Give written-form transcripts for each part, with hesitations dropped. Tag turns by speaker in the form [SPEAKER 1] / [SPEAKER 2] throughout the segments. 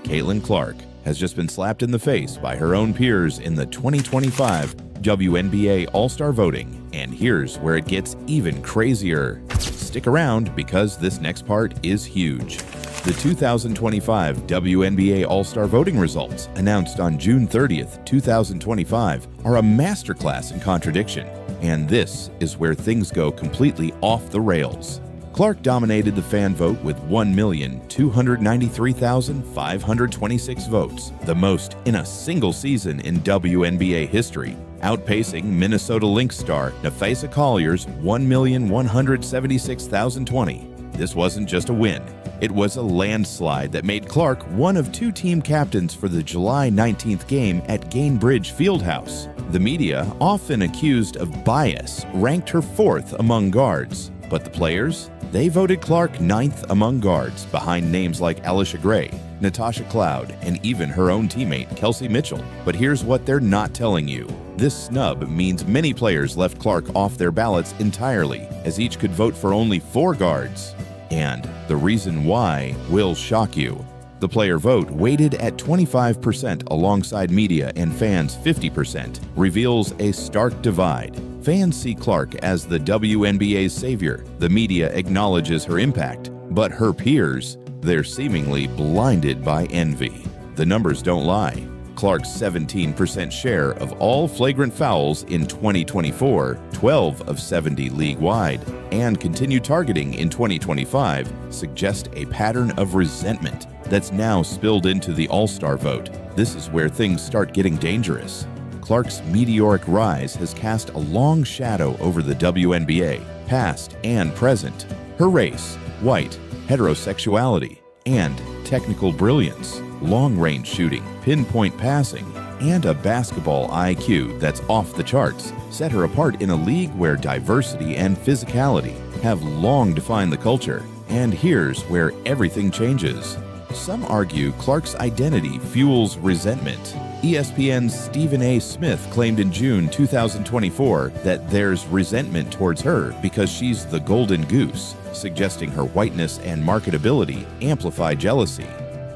[SPEAKER 1] Caitlin Clark has just been slapped in the face by her own peers in the 2025 WNBA All-Star voting, and here's where it gets even crazier. Stick around because this next part is huge. The 2025 WNBA All-Star voting results, announced on June 30th, 2025, are a masterclass in contradiction, and this is where things go completely off the rails. Clark dominated the fan vote with 1,293,526 votes, the most in a single season in WNBA history, outpacing Minnesota Lynx star Napheesa Collier's 1,176,020. This wasn't just a win. It was a landslide that made Clark one of two team captains for the July 19th game at Gainbridge Fieldhouse. The media, often accused of bias, ranked her fourth among guards. But the players? They voted Clark ninth among guards, behind names like Alicia Gray, Natasha Cloud, and even her own teammate, Kelsey Mitchell. But here's what they're not telling you. This snub means many players left Clark off their ballots entirely, as each could vote for only 4 guards. And the reason why will shock you. The player vote, weighted at 25% alongside media and fans 50%, reveals a stark divide. Fans see Clark as the WNBA's savior. The media acknowledges her impact, but her peers, they're seemingly blinded by envy. The numbers don't lie. Clark's 17% share of all flagrant fouls in 2024, 12 of 70 league-wide, and continued targeting in 2025 suggest a pattern of resentment that's now spilled into the All-Star vote. This is where things start getting dangerous. Clark's meteoric rise has cast a long shadow over the WNBA, past and present. Her race, white, heterosexuality, and technical brilliance, long-range shooting, pinpoint passing, and a basketball IQ that's off the charts set her apart in a league where diversity and physicality have long defined the culture. And here's where everything changes. Some argue Clark's identity fuels resentment. ESPN's Stephen A. Smith claimed in June 2024 that there's resentment towards her because she's the golden goose, suggesting her whiteness and marketability amplify jealousy.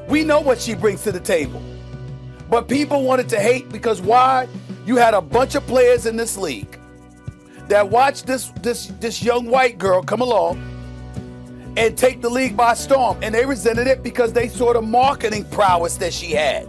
[SPEAKER 2] We know what she brings to the table, but people wanted to hate because why? You had a bunch of players in this league that watched this young white girl come along and take the league by storm, and they resented it because they saw the marketing prowess that she had.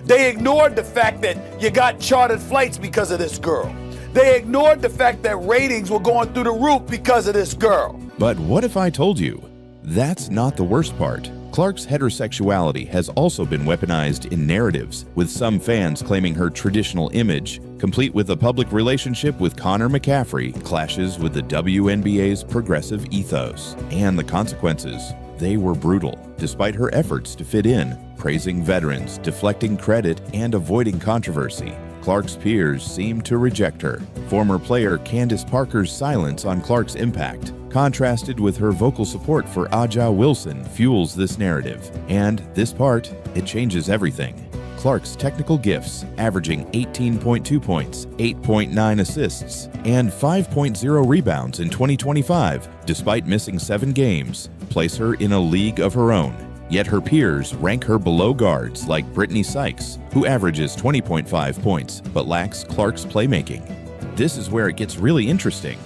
[SPEAKER 2] They ignored the fact that you got chartered flights because of this girl. They ignored the fact that ratings were going through the roof because of this girl.
[SPEAKER 1] But what if I told you? That's not the worst part. Clark's heterosexuality has also been weaponized in narratives, with some fans claiming her traditional image, complete with a public relationship with Connor McCaffrey, clashes with the WNBA's progressive ethos. And the consequences? They were brutal, despite her efforts to fit in, praising veterans, deflecting credit, and avoiding controversy. Clark's peers seemed to reject her. Former player Candace Parker's silence on Clark's impact, contrasted with her vocal support for Aja Wilson, fuels this narrative. And this part, it changes everything. Clark's technical gifts, averaging 18.2 points, 8.9 assists, and 5.0 rebounds in 2025, despite missing 7 games, place her in a league of her own. Yet her peers rank her below guards like Brittany Sykes, who averages 20.5 points but lacks Clark's playmaking. This is where it gets really interesting.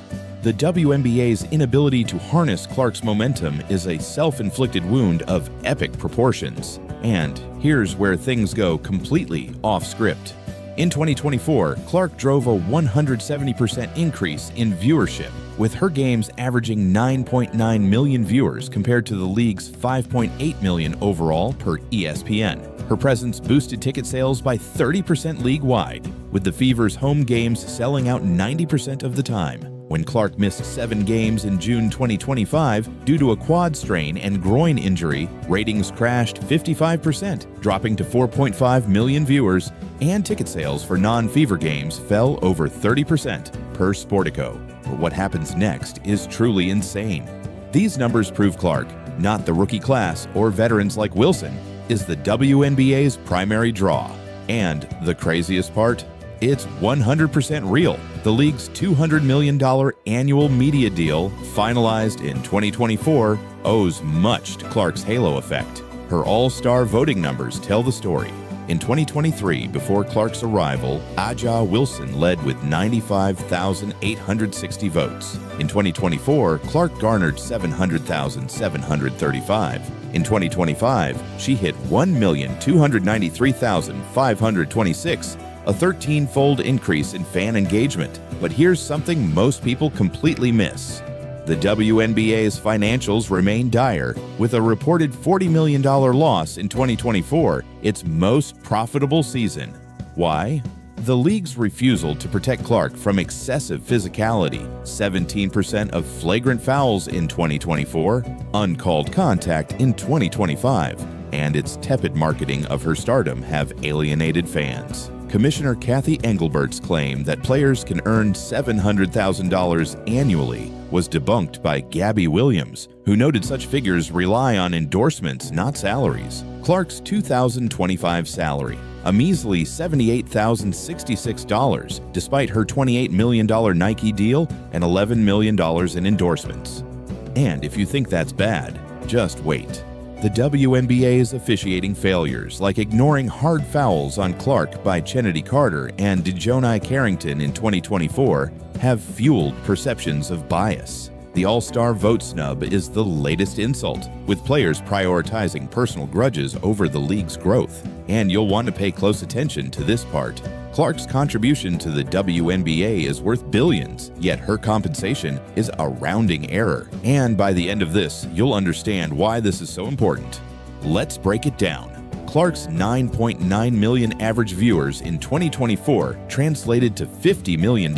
[SPEAKER 1] The WNBA's inability to harness Clark's momentum is a self-inflicted wound of epic proportions. And here's where things go completely off script. In 2024, Clark drove a 170% increase in viewership, with her games averaging 9.9 million viewers compared to the league's 5.8 million overall per ESPN. Her presence boosted ticket sales by 30% league-wide, with the Fever's home games selling out 90% of the time. When Clark missed 7 games in June 2025 due to a quad strain and groin injury, ratings crashed 55%, dropping to 4.5 million viewers, and ticket sales for non-Fever games fell over 30% per Sportico. But what happens next is truly insane. These numbers prove Clark, not the rookie class or veterans like Wilson, is the WNBA's primary draw. And the craziest part? It's 100% real. The league's $200 million annual media deal, finalized in 2024, owes much to Clark's halo effect. Her all-star voting numbers tell the story. In 2023, before Clark's arrival, Aja Wilson led with 95,860 votes. In 2024, Clark garnered 700,735. In 2025, she hit 1,293,526, a 13-fold increase in fan engagement. But here's something most people completely miss. The WNBA's financials remain dire, with a reported $40 million loss in 2024, its most profitable season. Why? The league's refusal to protect Clark from excessive physicality, 17% of flagrant fouls in 2024, uncalled contact in 2025, and its tepid marketing of her stardom have alienated fans. Commissioner Kathy Engelbert's claim that players can earn $700,000 annually was debunked by Gabby Williams, who noted such figures rely on endorsements, not salaries. Clark's 2025 salary, a measly $78,066, despite her $28 million Nike deal and $11 million in endorsements. And if you think that's bad, just wait. The WNBA's officiating failures, like ignoring hard fouls on Clark by Chennedy Carter and Dejounte Carrington in 2024, have fueled perceptions of bias. The all-star vote snub is the latest insult, with players prioritizing personal grudges over the league's growth. And you'll want to pay close attention to this part. Clark's contribution to the WNBA is worth billions, yet her compensation is a rounding error. And by the end of this, you'll understand why this is so important. Let's break it down. Clark's 9.9 million average viewers in 2024 translated to $50 million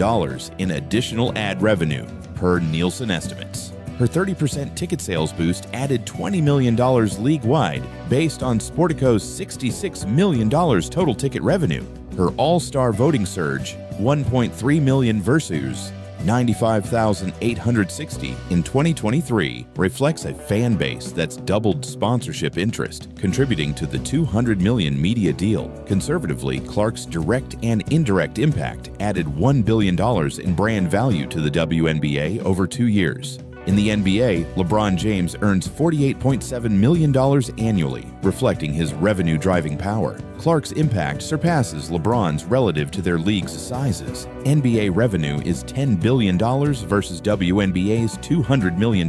[SPEAKER 1] in additional ad revenue, per Nielsen estimates. Her 30% ticket sales boost added $20 million league-wide, based on Sportico's $66 million total ticket revenue. Her all-star voting surge, 1.3 million versus 95,860 in 2023, reflects a fan base that's doubled sponsorship interest, contributing to the $200 million media deal. Conservatively, Clark's direct and indirect impact added $1 billion in brand value to the WNBA over 2 years. In the NBA, LeBron James earns $48.7 million annually, reflecting his revenue-driving power. Clark's impact surpasses LeBron's relative to their league's sizes. NBA revenue is $10 billion versus WNBA's $200 million.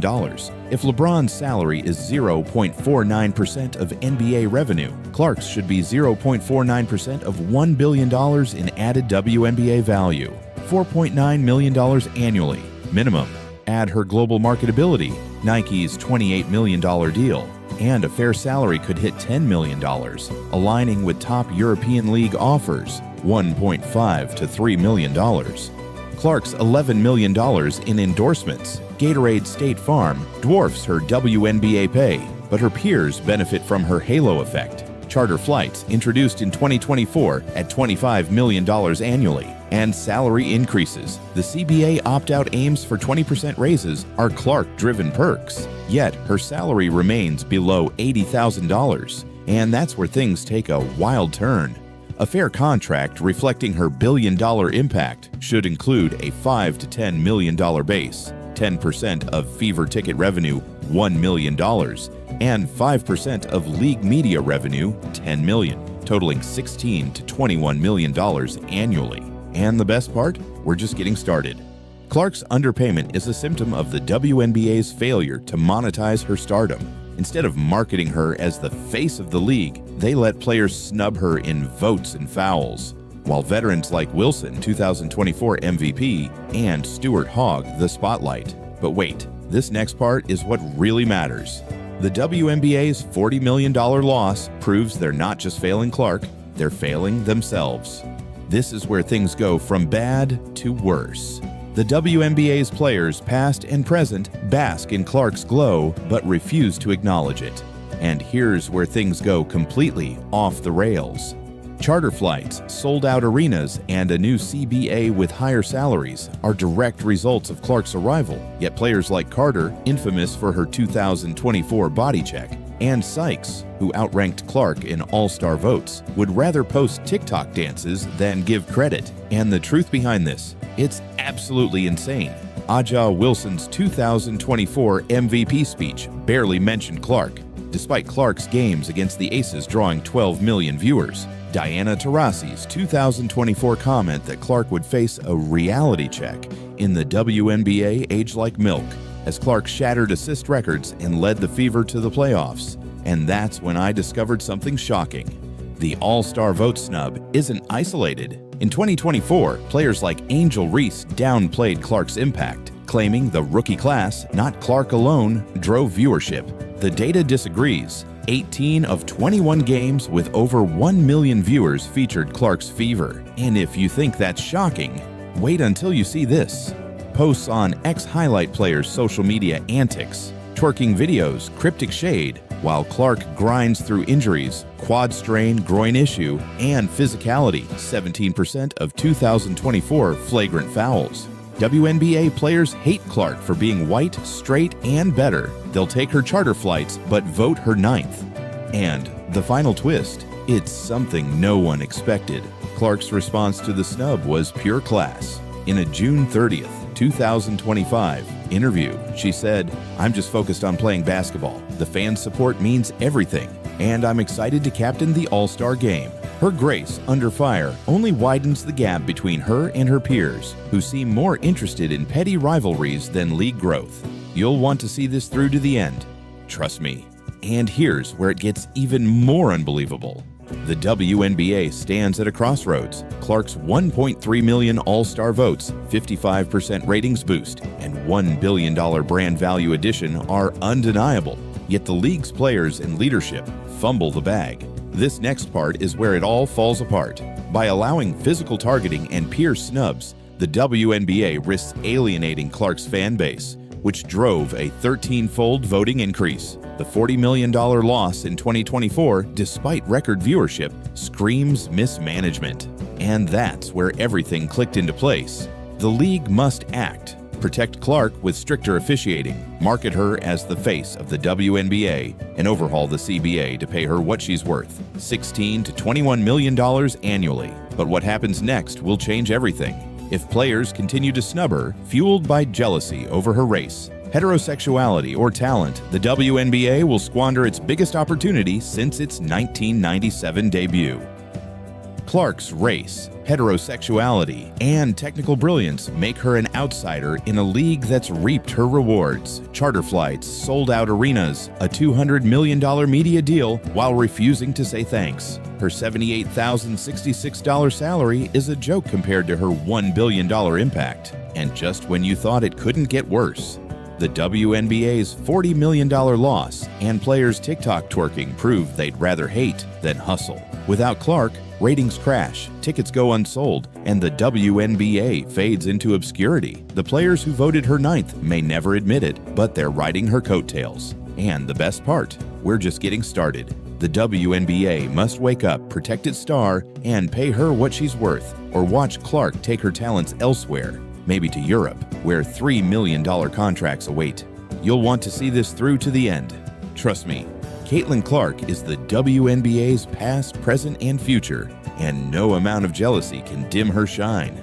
[SPEAKER 1] If LeBron's salary is 0.49% of NBA revenue, Clark's should be 0.49% of $1 billion in added WNBA value, $4.9 million annually, minimum. Add her global marketability, Nike's $28 million deal, and a fair salary could hit $10 million, aligning with top European League offers, $1.5 to $3 million. Clark's $11 million in endorsements, Gatorade State Farm, dwarfs her WNBA pay, but her peers benefit from her halo effect. Charter flights introduced in 2024 at $25 million annually, and salary increases. The CBA opt-out aims for 20% raises are Clark-driven perks. Yet, her salary remains below $80,000, and that's where things take a wild turn. A fair contract reflecting her billion-dollar impact should include a $5 to $10 million base, 10% of fever ticket revenue, $1 million, and 5% of league media revenue, $10 million, totaling $16 to $21 million annually. And the best part? We're just getting started. Clark's underpayment is a symptom of the WNBA's failure to monetize her stardom. Instead of marketing her as the face of the league, they let players snub her in votes and fouls, while veterans like Wilson, 2024 MVP, and Stuart hog the spotlight. But wait, this next part is what really matters. The WNBA's $40 million loss proves they're not just failing Clark, they're failing themselves. This is where things go from bad to worse. The WNBA's players, past and present, bask in Clark's glow, but refuse to acknowledge it. And here's where things go completely off the rails. Charter flights, sold-out arenas, and a new CBA with higher salaries are direct results of Clark's arrival, yet players like Carter, infamous for her 2024 body check, and Sykes, who outranked Clark in all-star votes, would rather post TikTok dances than give credit. And the truth behind this, it's absolutely insane. Aja Wilson's 2024 MVP speech barely mentioned Clark. despite Clark's games against the Aces drawing 12 million viewers. Diana Taurasi's 2024 comment that Clark would face a reality check in the WNBA age like milk, as Clark shattered assist records and led the Fever to the playoffs. And that's when I discovered something shocking. The All-Star vote snub isn't isolated. In 2024, players like Angel Reese downplayed Clark's impact, claiming the rookie class, not Clark alone, drove viewership. The data disagrees. 18 of 21 games with over 1 million viewers featured Clark's Fever. And if you think that's shocking, wait until you see this. Posts on ex-highlight players' social media antics, twerking videos, cryptic shade, while Clark grinds through injuries, quad strain, groin issue, and physicality, 17% of 2024 flagrant fouls. WNBA players hate Clark for being white, straight, and better. They'll take her charter flights, but vote her ninth. And the final twist, it's something no one expected. Clark's response to the snub was pure class. In a June 30th, 2025 interview, she said, "I'm just focused on playing basketball. The fan support means everything, and I'm excited to captain the All-Star game." Her grace under fire only widens the gap between her and her peers, who seem more interested in petty rivalries than league growth. You'll want to see this through to the end. Trust me. And here's where it gets even more unbelievable. The WNBA stands at a crossroads. Clark's 1.3 million All-Star votes, 55% ratings boost, and $1 billion brand value addition are undeniable. Yet the league's players and leadership fumble the bag. This next part is where it all falls apart. By allowing physical targeting and peer snubs, the WNBA risks alienating Clark's fan base, which drove a 13-fold voting increase. The $40 million loss in 2024, despite record viewership, screams mismanagement. And that's where everything clicked into place. The league must act. Protect Clark with stricter officiating, market her as the face of the WNBA, and overhaul the CBA to pay her what she's worth, $16 to $21 million annually. But what happens next will change everything. If players continue to snub her, fueled by jealousy over her race, heterosexuality, or talent, the WNBA will squander its biggest opportunity since its 1997 debut. Clark's race, heterosexuality, and technical brilliance make her an outsider in a league that's reaped her rewards. Charter flights, sold-out arenas, a $200 million media deal while refusing to say thanks. Her $78,066 salary is a joke compared to her $1 billion impact. And just when you thought it couldn't get worse, the WNBA's $40 million loss and players' TikTok twerking proved they'd rather hate than hustle. Without Clark, ratings crash, tickets go unsold, and the WNBA fades into obscurity. The players who voted her ninth may never admit it, but they're riding her coattails. And the best part, we're just getting started. The WNBA must wake up, protect its star, and pay her what she's worth, or watch Clark take her talents elsewhere, maybe to Europe, where $3 million contracts await. You'll want to see this through to the end. Trust me, Caitlin Clark is the WNBA's past, present, and future, and no amount of jealousy can dim her shine.